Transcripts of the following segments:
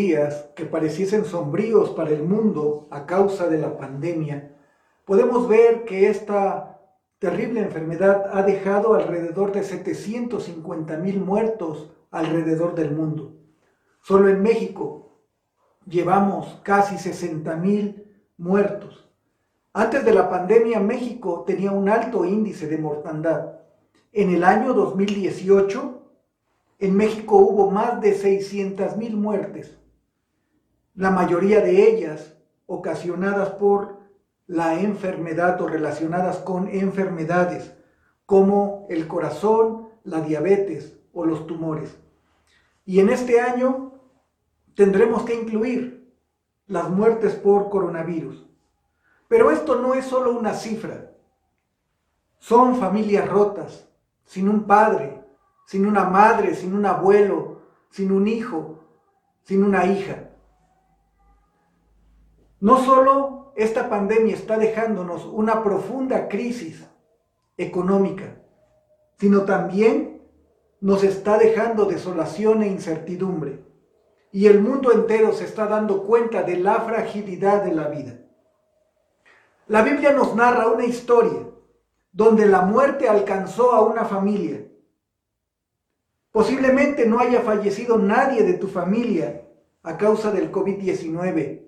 días que pareciesen sombríos para el mundo a causa de la pandemia, podemos ver que esta terrible enfermedad ha dejado alrededor de 750,000 muertos alrededor del mundo. Solo en México llevamos casi 60,000 muertos. Antes de la pandemia, México tenía un alto índice de mortandad. En el año 2018, en México hubo más de 600,000 muertes, la mayoría de ellas ocasionadas por la enfermedad o relacionadas con enfermedades como el corazón, la diabetes o los tumores. Y en este año tendremos que incluir las muertes por coronavirus. Pero esto no es solo una cifra. Son familias rotas, sin un padre, sin una madre, sin un abuelo, sin un hijo, sin una hija. No solo esta pandemia está dejándonos una profunda crisis económica, sino también nos está dejando desolación e incertidumbre. Y el mundo entero se está dando cuenta de la fragilidad de la vida. La Biblia nos narra una historia donde la muerte alcanzó a una familia. Posiblemente no haya fallecido nadie de tu familia a causa del COVID-19.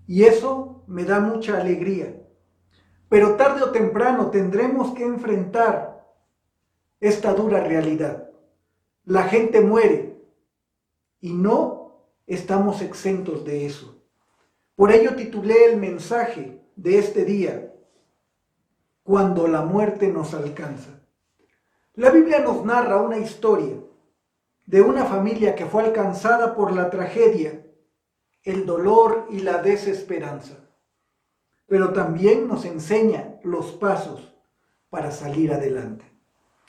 Y eso me da mucha alegría. Pero tarde o temprano tendremos que enfrentar esta dura realidad. La gente muere y no estamos exentos de eso. Por ello titulé el mensaje de este día: Cuando la muerte nos alcanza. La Biblia nos narra una historia de una familia que fue alcanzada por la tragedia, el dolor y la desesperanza. Pero también nos enseña los pasos para salir adelante.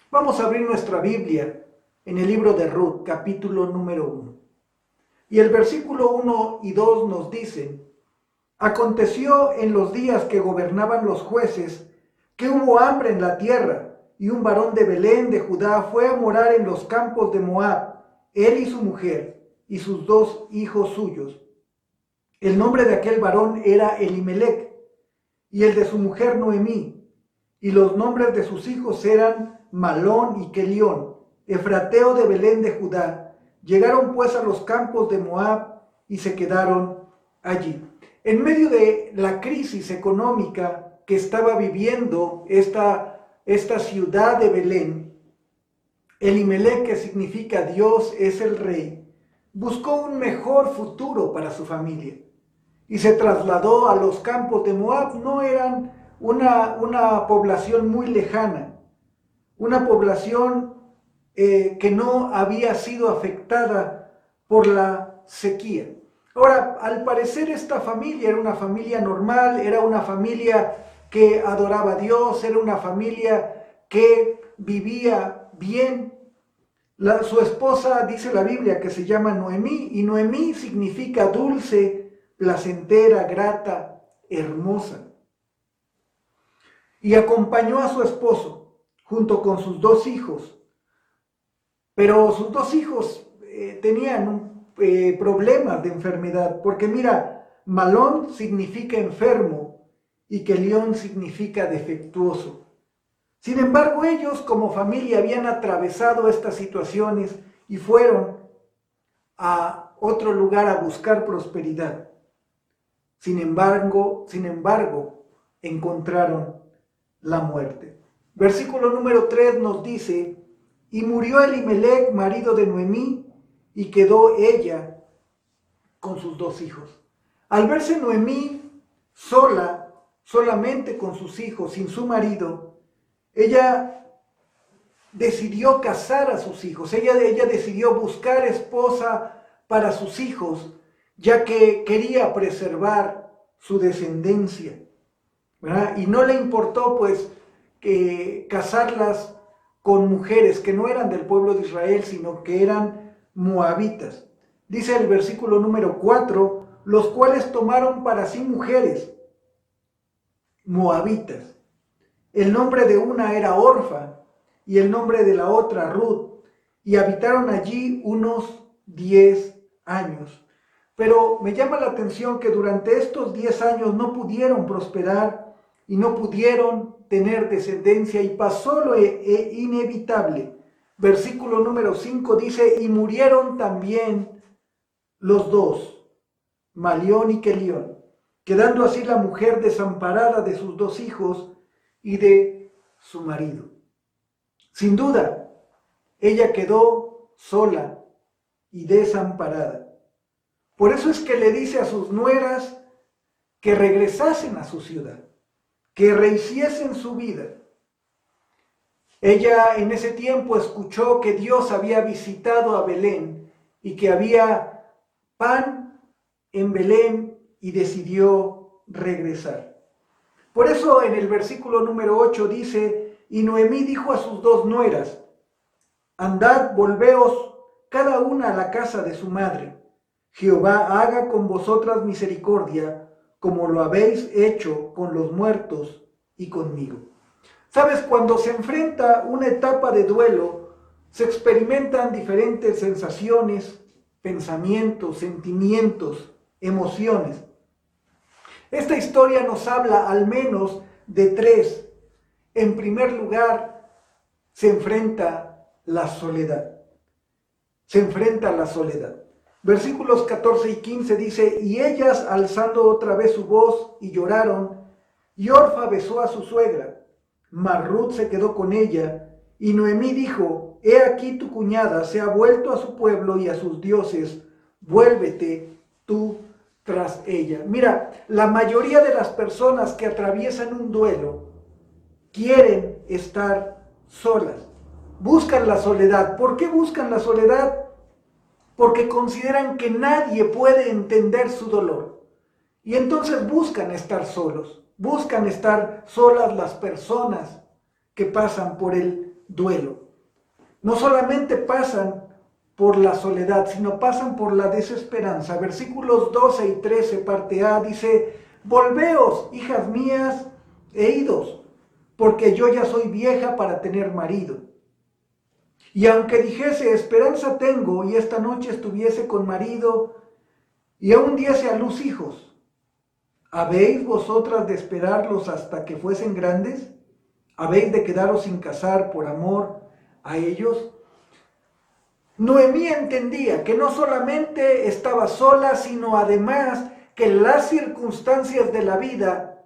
Vamos a abrir nuestra Biblia en el libro de Ruth, capítulo número 1. Y el versículo 1 y 2 nos dicen: Aconteció en los días que gobernaban los jueces que hubo hambre en la tierra, y un varón de Belén de Judá fue a morar en los campos de Moab, él y su mujer, y sus 2 hijos suyos. El nombre de aquel varón era Elimelec, y el de su mujer Noemí, y los nombres de sus hijos eran Malón y Kelión, efrateo de Belén de Judá. Llegaron pues a los campos de Moab y se quedaron allí. En medio de la crisis económica que estaba viviendo esta ciudad de Belén, Elimelec, que significa Dios es el rey, buscó un mejor futuro para su familia y se trasladó a los campos de Moab. No eran una población muy lejana, una población que no había sido afectada por la sequía. Ahora, al parecer esta familia era una familia normal, era una familia que adoraba a Dios, era una familia que vivía bien. Su esposa, dice la Biblia, que se llama Noemí, y Noemí significa dulce, placentera, grata, hermosa. Y acompañó a su esposo junto con sus 2 hijos. Pero sus 2 hijos tenían problemas de enfermedad, porque mira, Malón significa enfermo y Kelión significa defectuoso. Sin embargo, ellos como familia habían atravesado estas situaciones y fueron a otro lugar a buscar prosperidad. Sin embargo, encontraron la muerte. Versículo número 3 nos dice: Y murió Elimelec, marido de Noemí, y quedó ella con sus 2 hijos. Al verse Noemí solamente con sus hijos, sin su marido, ella decidió casar a sus hijos. Ella decidió buscar esposa para sus hijos, ya que quería preservar su descendencia, ¿verdad? Y no le importó pues que casarlas con mujeres que no eran del pueblo de Israel, sino que eran moabitas. Dice el versículo número 4, los cuales tomaron para sí mujeres moabitas. El nombre de una era Orfa y el nombre de la otra Ruth, y habitaron allí unos 10 años. Pero me llama la atención que durante estos 10 años no pudieron prosperar y no pudieron tener descendencia, y pasó lo inevitable. Versículo número 5 dice: y murieron también los dos, Malión y Quelión, quedando así la mujer desamparada de sus 2 hijos y de su marido. Sin duda, ella quedó sola y desamparada. Por eso es que le dice a sus nueras que regresasen a su ciudad, que rehiciesen su vida. Ella en ese tiempo escuchó que Dios había visitado a Belén y que había pan en Belén, y decidió regresar. Por eso en el versículo número 8 dice: y Noemí dijo a sus 2 nueras: andad, volveos cada una a la casa de su madre. Jehová haga con vosotras misericordia, como lo habéis hecho con los muertos y conmigo. Sabes, cuando se enfrenta una etapa de duelo, se experimentan diferentes sensaciones, pensamientos, sentimientos, emociones. Esta historia nos habla al menos de 3. En primer lugar, se enfrenta la soledad. Se enfrenta a la soledad. Versículos 14 y 15 dice: y ellas, alzando otra vez su voz, y lloraron, y Orfa besó a su suegra, mas Ruth se quedó con ella, y Noemí dijo: he aquí tu cuñada se ha vuelto a su pueblo y a sus dioses, vuélvete tú tras ella. Mira, la mayoría de las personas que atraviesan un duelo quieren estar solas, buscan la soledad. ¿Por qué buscan la soledad? Porque consideran que nadie puede entender su dolor. Y entonces buscan estar solos, buscan estar solas las personas que pasan por el duelo. No solamente pasan por la soledad, sino pasan por la desesperanza. Versículos 12 y 13, parte A, dice: volveos, hijas mías, e idos, porque yo ya soy vieja para tener marido. Y aunque dijese: esperanza tengo, y esta noche estuviese con marido, y aún diese a luz hijos, ¿habéis vosotras de esperarlos hasta que fuesen grandes? ¿Habéis de quedaros sin casar por amor a ellos? Noemí entendía que no solamente estaba sola, sino además que las circunstancias de la vida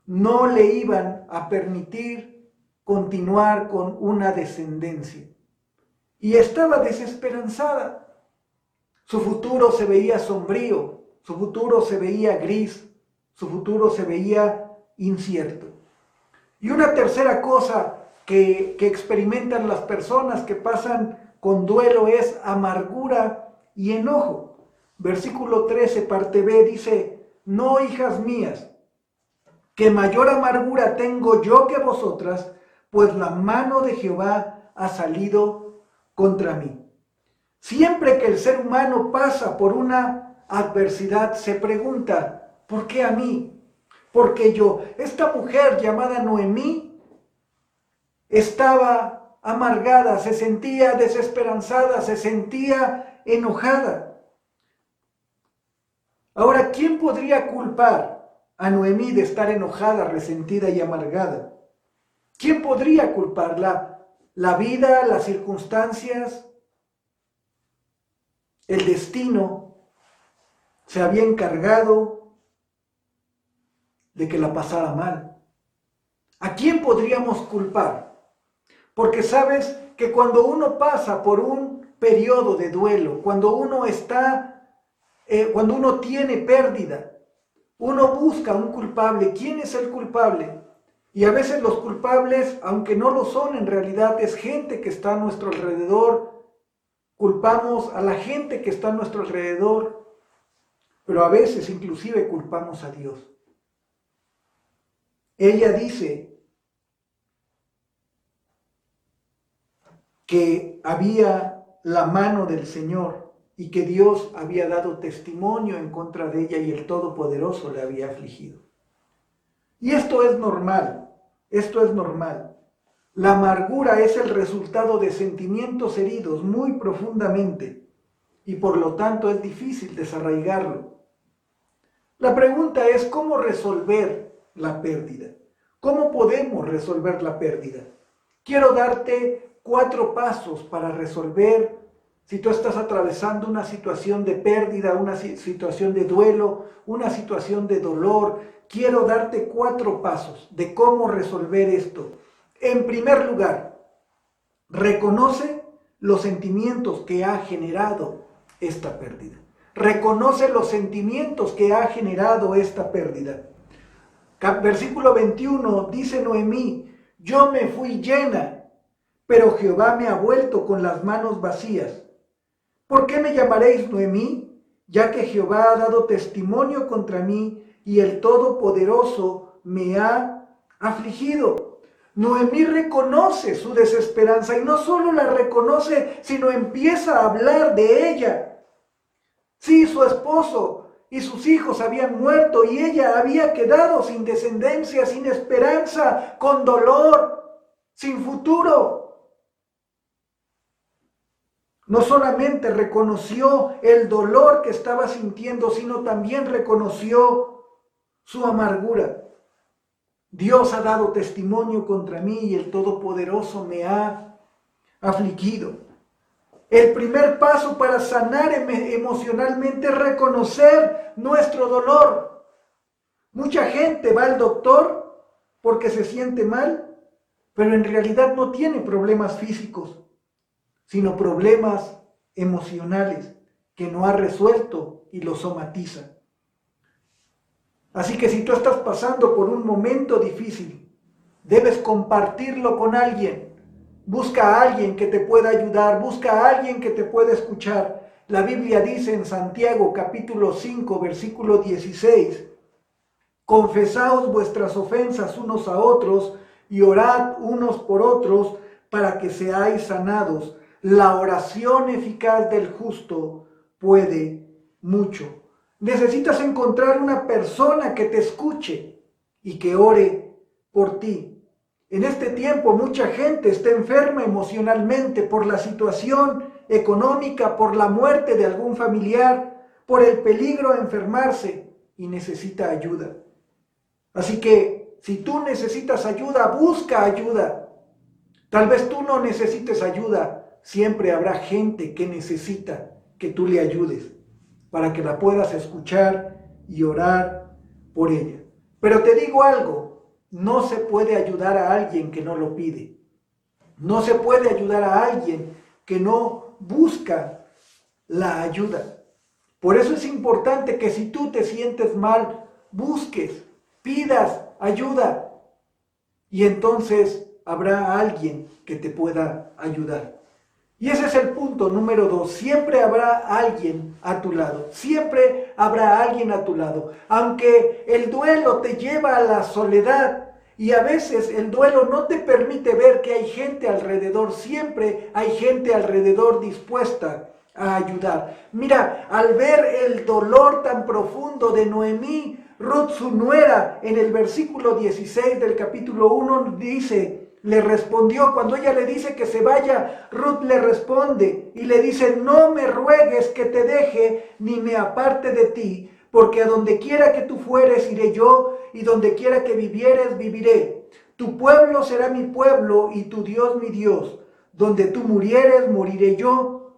no le iban a permitir continuar con una descendencia. Y estaba desesperanzada. Su futuro se veía sombrío, su futuro se veía gris, su futuro se veía incierto. Y una tercera cosa que experimentan las personas que pasan con duelo es amargura y enojo. Versículo 13, parte B, dice: no, hijas mías, que mayor amargura tengo yo que vosotras, pues la mano de Jehová ha salido contra mí. Siempre que el ser humano pasa por una adversidad, se pregunta: ¿por qué a mí? ¿Por qué yo? Esta mujer llamada Noemí estaba amargada, se sentía desesperanzada, se sentía enojada. Ahora, ¿quién podría culpar a Noemí de estar enojada, resentida y amargada? ¿Quién podría culparla? La vida, las circunstancias, el destino se había encargado de que la pasara mal. ¿A quién podríamos culpar? Porque sabes que cuando uno pasa por un periodo de duelo, cuando uno tiene pérdida, uno busca un culpable. ¿Quién es el culpable? Y a veces los culpables, aunque no lo son en realidad, es gente que está a nuestro alrededor. Culpamos a la gente que está a nuestro alrededor, pero a veces inclusive culpamos a Dios. Ella dice que había la mano del Señor y que Dios había dado testimonio en contra de ella y el Todopoderoso le había afligido. Y esto es normal, esto es normal. La amargura es el resultado de sentimientos heridos muy profundamente y por lo tanto es difícil desarraigarlo. La pregunta es, ¿cómo resolver la pérdida? ¿Cómo podemos resolver la pérdida? Quiero darte 4 pasos para resolver si tú estás atravesando una situación de pérdida, una situación de duelo, una situación de dolor. Quiero darte 4 pasos de cómo resolver esto. En primer lugar, reconoce los sentimientos que ha generado esta pérdida. Reconoce los sentimientos que ha generado esta pérdida. Versículo 21 dice Noemí: yo me fui llena, pero Jehová me ha vuelto con las manos vacías. ¿Por qué me llamaréis Noemí? Ya que Jehová ha dado testimonio contra mí y el Todopoderoso me ha afligido. Noemí reconoce su desesperanza y no solo la reconoce, sino empieza a hablar de ella. Sí, su esposo y sus hijos habían muerto y ella había quedado sin descendencia, sin esperanza, con dolor, sin futuro. No solamente reconoció el dolor que estaba sintiendo, sino también reconoció su amargura. Dios ha dado testimonio contra mí y el Todopoderoso me ha afligido. El primer paso para sanar emocionalmente es reconocer nuestro dolor. Mucha gente va al doctor porque se siente mal, pero en realidad no tiene problemas físicos, sino problemas emocionales que no ha resuelto y lo somatiza. Así que si tú estás pasando por un momento difícil, debes compartirlo con alguien. Busca a alguien que te pueda ayudar, busca a alguien que te pueda escuchar. La Biblia dice en Santiago capítulo 5, versículo 16, confesaos vuestras ofensas unos a otros y orad unos por otros para que seáis sanados. La oración eficaz del justo puede mucho. Necesitas encontrar una persona que te escuche y que ore por ti. En este tiempo mucha gente está enferma emocionalmente por la situación económica, por la muerte de algún familiar, por el peligro de enfermarse y necesita ayuda. Así que si tú necesitas ayuda, busca ayuda. Tal vez tú no necesites ayuda, siempre habrá gente que necesita que tú le ayudes para que la puedas escuchar y orar por ella. Pero te digo algo, no se puede ayudar a alguien que no lo pide. No se puede ayudar a alguien que no busca la ayuda. Por eso es importante que si tú te sientes mal, busques, pidas ayuda y entonces habrá alguien que te pueda ayudar. Y ese es el punto número 2. Siempre habrá alguien a tu lado. Siempre habrá alguien a tu lado. Aunque el duelo te lleva a la soledad y a veces el duelo no te permite ver que hay gente alrededor, siempre hay gente alrededor dispuesta a ayudar. Mira, al ver el dolor tan profundo de Noemí, Ruth, su nuera, en el versículo 16 del capítulo 1 dice... Le respondió, cuando ella le dice que se vaya, Ruth le responde y le dice: no me ruegues que te deje ni me aparte de ti, porque a donde quiera que tú fueres iré yo, y donde quiera que vivieres viviré. Tu pueblo será mi pueblo y tu Dios mi Dios. Donde tú murieres moriré yo,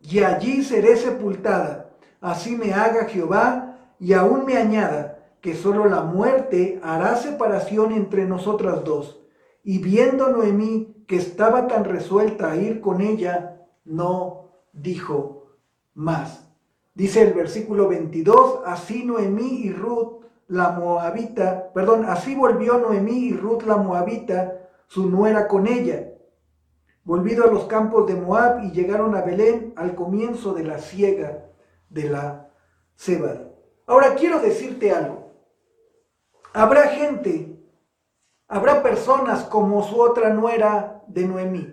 y allí seré sepultada. Así me haga Jehová, y aún me añada, que solo la muerte hará separación entre nosotras dos. Y viendo Noemí que estaba tan resuelta a ir con ella, no dijo más. Dice el versículo 22, así Noemí y Ruth la moabita, así volvió Noemí y Ruth la moabita, su nuera, con ella, volvido a los campos de Moab, y llegaron a Belén al comienzo de la siega de la cebada. Ahora quiero decirte algo. Habrá personas como su otra nuera de Noemí,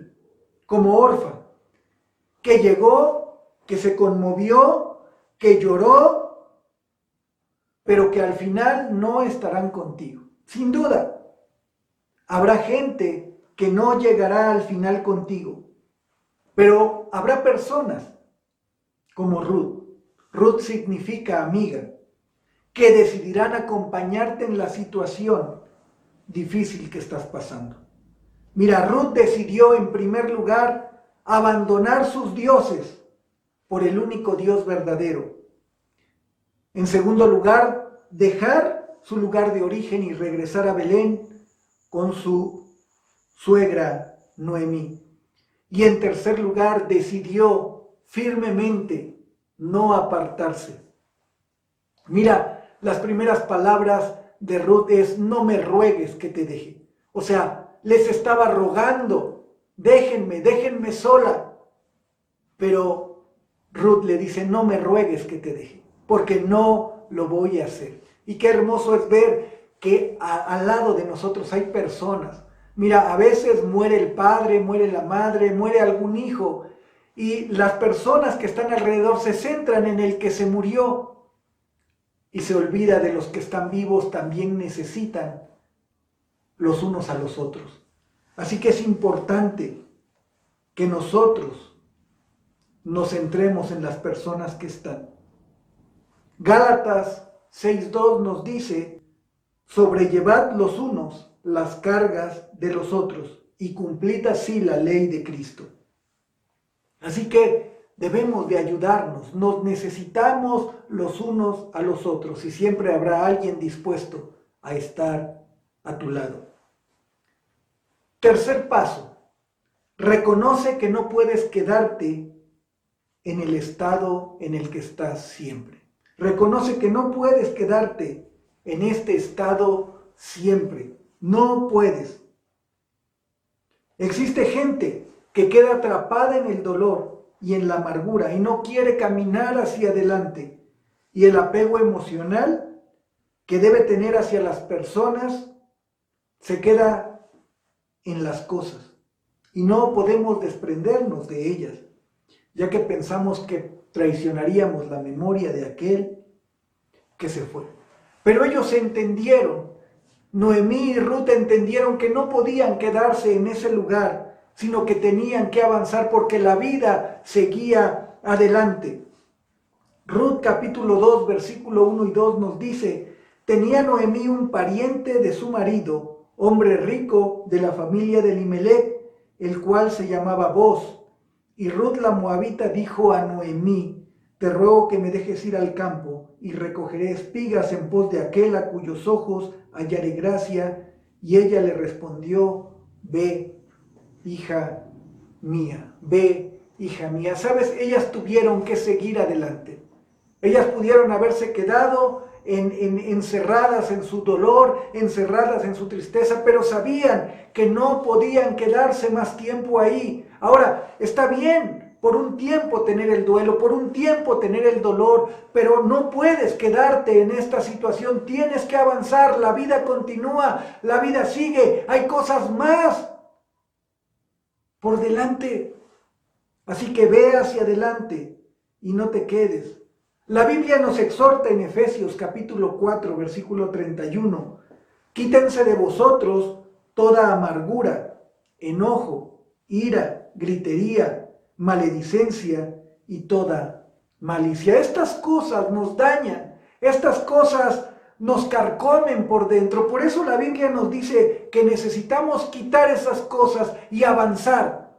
como Orfa, que llegó, que se conmovió, que lloró, pero que al final no estarán contigo. Sin duda, habrá gente que no llegará al final contigo, pero habrá personas como Ruth. Ruth significa amiga, que decidirán acompañarte en la situación difícil que estás pasando. Mira, Ruth decidió en primer lugar abandonar sus dioses por el único Dios verdadero. En segundo lugar, dejar su lugar de origen y regresar a Belén con su suegra Noemí. Y en tercer lugar, decidió firmemente no apartarse. Mira, las primeras palabras de Ruth es: no me ruegues que te deje. O sea, les estaba rogando: déjenme sola. Pero Ruth le dice: no me ruegues que te deje, porque no lo voy a hacer. Y qué hermoso es ver que al lado de nosotros hay personas. Mira, a veces muere el padre, muere la madre, muere algún hijo, y las personas que están alrededor se centran en el que se murió y se olvida de los que están vivos. También necesitan los unos a los otros. Así que es importante que nosotros nos centremos en las personas que están. Gálatas 6:2 nos dice: sobrellevad los unos las cargas de los otros y cumplid así la ley de Cristo. Así que debemos de ayudarnos, nos necesitamos los unos a los otros, y siempre habrá alguien dispuesto a estar a tu lado. Tercer paso: reconoce que no puedes quedarte en el estado en el que estás siempre. Reconoce que no puedes quedarte en este estado siempre. No puedes. Existe gente que queda atrapada en el dolor y en la amargura y no quiere caminar hacia adelante. Y el apego emocional que debe tener hacia las personas se queda en las cosas. Y no podemos desprendernos de ellas, ya que pensamos que traicionaríamos la memoria de aquel que se fue. Pero ellos entendieron, Noemí y Ruth entendieron que no podían quedarse en ese lugar, sino que tenían que avanzar porque la vida seguía adelante. Ruth capítulo 2, versículo 1 y 2 nos dice: tenía Noemí un pariente de su marido, hombre rico de la familia de Elimelech, el cual se llamaba Boz. Y Ruth la moabita dijo a Noemí: te ruego que me dejes ir al campo y recogeré espigas en pos de aquel a cuyos ojos hallaré gracia. Y ella le respondió: ve, hija mía, ve, hija mía. ¿Sabes? Ellas tuvieron que seguir adelante. Ellas pudieron haberse quedado encerradas en su dolor, encerradas en su tristeza, pero sabían que no podían quedarse más tiempo ahí. Ahora, está bien por un tiempo tener el duelo, por un tiempo tener el dolor, pero no puedes quedarte en esta situación. Tienes que avanzar, la vida continúa, la vida sigue, hay cosas más por delante. Así que ve hacia adelante y no te quedes. La Biblia nos exhorta en Efesios capítulo 4, versículo 31. Quítense de vosotros toda amargura, enojo, ira, gritería, maledicencia y toda malicia. Estas cosas nos dañan, estas cosas nos carcomen por dentro. Por eso la Biblia nos dice que necesitamos quitar esas cosas y avanzar.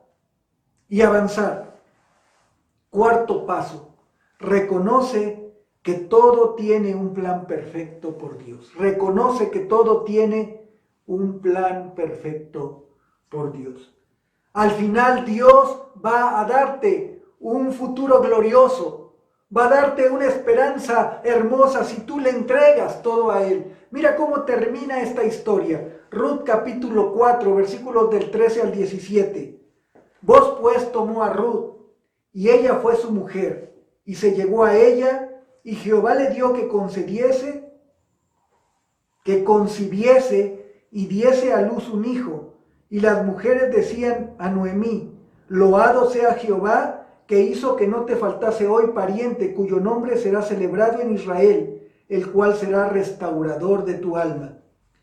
Y avanzar. Cuarto paso. Reconoce que todo tiene un plan perfecto por Dios. Reconoce que todo tiene un plan perfecto por Dios. Al final Dios va a darte un futuro glorioso. Va a darte una esperanza hermosa si tú le entregas todo a Él. Mira cómo termina esta historia. Ruth capítulo 4, versículos del 13 al 17. Vos pues tomó a Ruth, y ella fue su mujer, y se llegó a ella, y Jehová le dio que concibiese y diese a luz un hijo. Y las mujeres decían a Noemí: loado sea Jehová, que hizo que no te faltase hoy pariente, cuyo nombre será celebrado en Israel, el cual será restaurador de tu alma,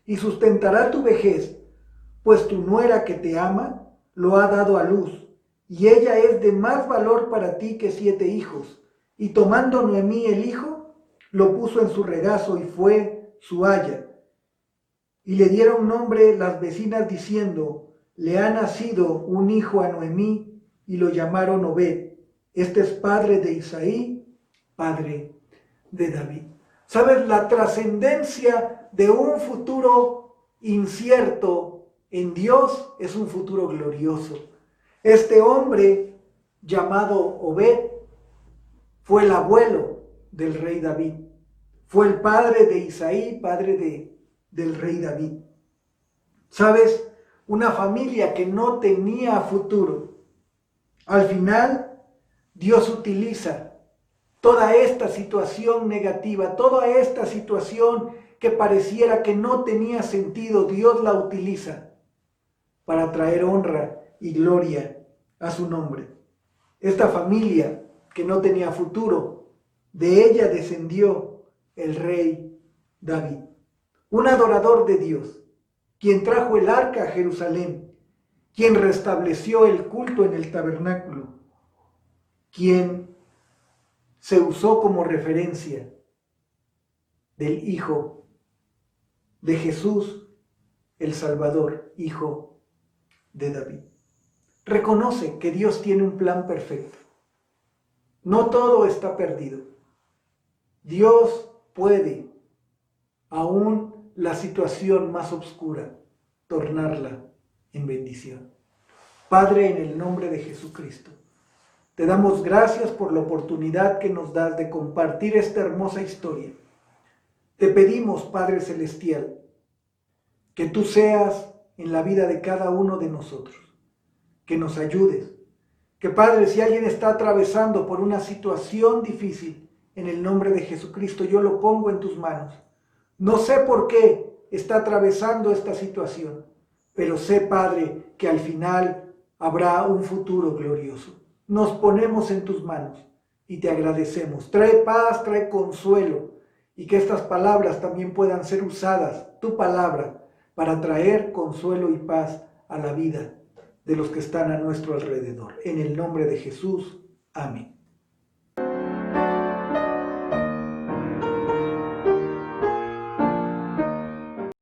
y sustentará tu vejez, pues tu nuera que te ama lo ha dado a luz, y ella es de más valor para ti que 7 hijos. Y tomando Noemí el hijo, lo puso en su regazo y fue su aya. Y le dieron nombre las vecinas diciendo, le ha nacido un hijo a Noemí, y lo llamaron Obed. Este es padre de Isaí, padre de David. ¿Sabes? La trascendencia de un futuro incierto en Dios es un futuro glorioso. Este hombre llamado Obed fue el abuelo del rey David. Fue el padre de Isaí, padre del rey David. ¿Sabes? Una familia que no tenía futuro. Al final, Dios utiliza toda esta situación negativa, toda esta situación que pareciera que no tenía sentido, Dios la utiliza para traer honra y gloria a su nombre. Esta familia que no tenía futuro, de ella descendió el rey David, un adorador de Dios, quien trajo el arca a Jerusalén, quien restableció el culto en el tabernáculo, quien se usó como referencia del Hijo de Jesús, el Salvador, Hijo de David. Reconoce que Dios tiene un plan perfecto. No todo está perdido. Dios puede, aún la situación más oscura, tornarla en bendición. Padre, en el nombre de Jesucristo, te damos gracias por la oportunidad que nos das de compartir esta hermosa historia. Te pedimos, Padre Celestial, que tú seas en la vida de cada uno de nosotros, que nos ayudes. Que, Padre, si alguien está atravesando por una situación difícil, en el nombre de Jesucristo, yo lo pongo en tus manos. No sé por qué está atravesando esta situación, pero sé, Padre, que al final habrá un futuro glorioso. Nos ponemos en tus manos y te agradecemos. Trae paz, trae consuelo, y que estas palabras también puedan ser usadas, tu palabra, para traer consuelo y paz a la vida de los que están a nuestro alrededor. En el nombre de Jesús, amén.